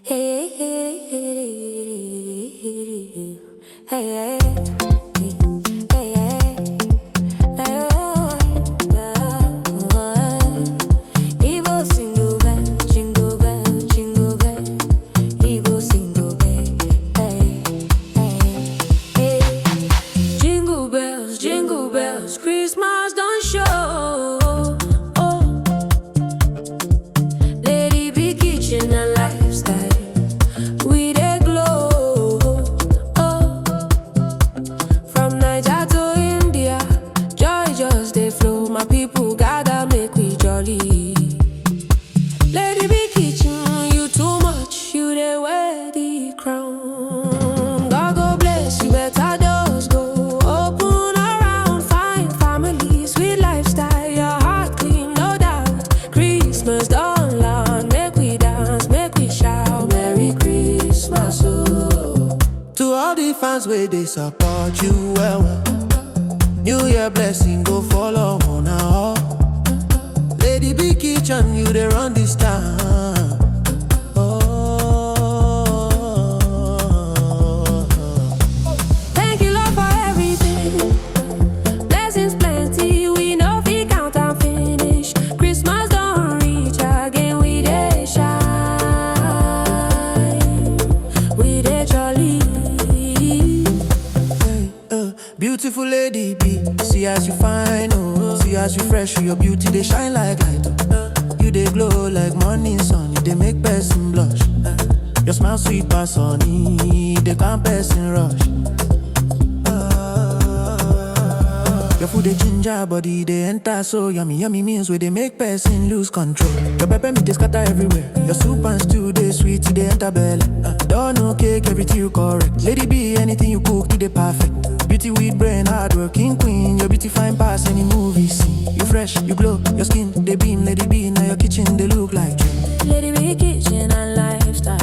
Hey, hey, hey, hey, hey, jingle bells, Christmas don't show. Oh, Lady Be Kitchen and lifestyle, we dey glow. Oh, from Niger to India, joy just dey flow. My people gather, make we jolly. Lady Be Kitchen, you too much, you dey wear the crown. God go bless you, better doors go open around. Fine family, sweet lifestyle, your heart clean, no doubt. Christmas don't land, make we dance, make we shout. Merry Christmas, oh. To all the fans where they support you well, New Year blessing go follow on now. Lady Be Kitchen, you they run this town. Thank you, Lord, for everything. Blessings plenty, we know we count and finish. Christmas don't reach again, we dey shine, we dey jolly. Beautiful Lady B, see as you fine, oh. See as you fresh, your beauty they shine like light. You they glow like morning sun, you they make person blush. Your smile sweet pass honey, they can't person rush. Your food they ginger, body they enter so yummy. Yummy meals where they make person lose control. Your pepper meat they scatter everywhere. Your soup and stew they sweet, they enter belly. Don't know cake, everything you correct. Lady B, anything you cook, they perfect. Beauty with brain, hardworking queen. Your beauty fine pass any movie scene. You fresh, you glow, your skin they beam. Lady B, now your kitchen they look like you. Lady Be Kitchen and lifestyle,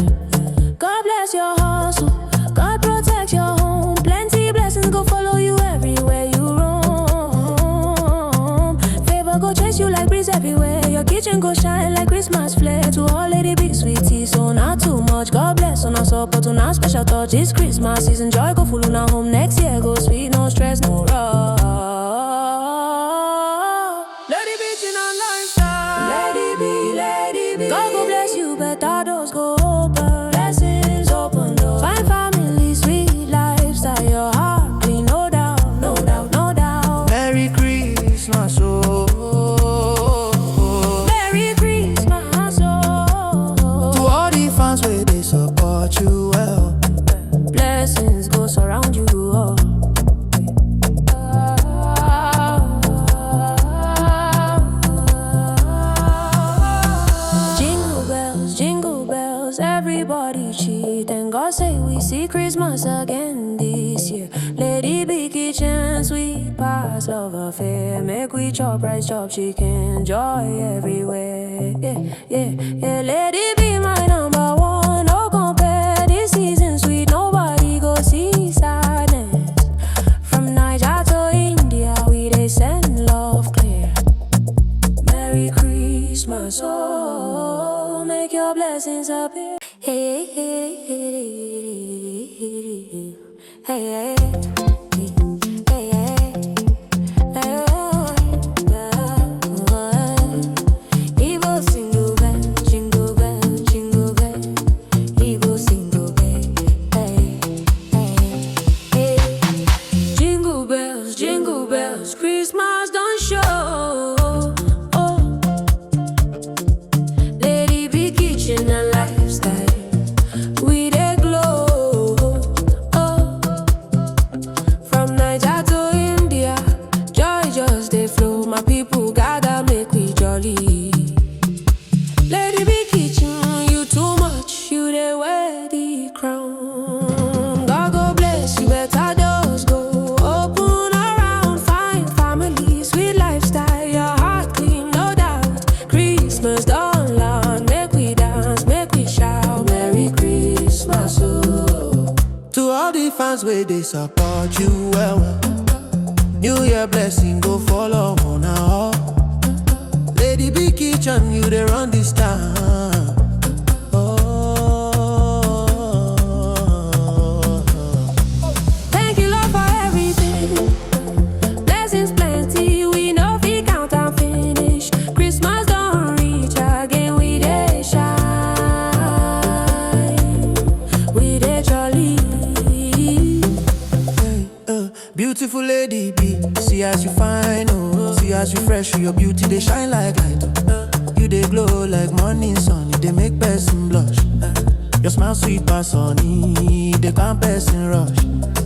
God bless your hustle, God protect your home. Plenty blessings go follow you everywhere you roam. Favor go chase you like breeze everywhere. Your kitchen go shine like Christmas flare. To all Lady Be sweetie, so not too much. God bless on us support on our special touch. This Christmas season, joy go full on our home. Next year go sweet, no stress, no rush. Lady Be Kitchen and lifestyle, Lady Be. God go bless you, better doors go open. Blessings open doors. Fine family, sweet lifestyle, your heart clean, no doubt, no doubt, no doubt. Merry Christmas, oh. Merry Christmas, oh. To all the fans where they support you well. Blessings go surround you, oh. Jingle bells, everybody cheat. And God say we see Christmas again this year. Lady Be Kitchen, sweet pass love affair. Make we chop rice, chop chicken, joy everywhere. Yeah. Lady Be my number one, no compare. This season sweet, nobody go see sadness. From Niger to India, we they send love clear. Merry Christmas, oh, make your blessings appear. Hey, hey, hey, hey, Jingle bells, Christmas don't show. Oh, Lady Be Kitchen and lifestyle, we dey glow. Oh, from Niger to India, joy just dey flow. My people gather, make we jolly. Lady Be Kitchen, you too much, you dey wear the crown. God go bless you, better doors go open around. Fine family, sweet lifestyle, your heart clean, no doubt. Christmas don't land, make we dance, make we shout. Merry Christmas, oh. To all the fans where they support you well. New Year blessing go follow on now. Lady Be Kitchen, you they run this town. beautiful lady be. See as you fine, oh. See as you fresh, your beauty they shine like light. You they glow like morning sun. You they make person blush. Your smile sweet pass honey, they can't person rush.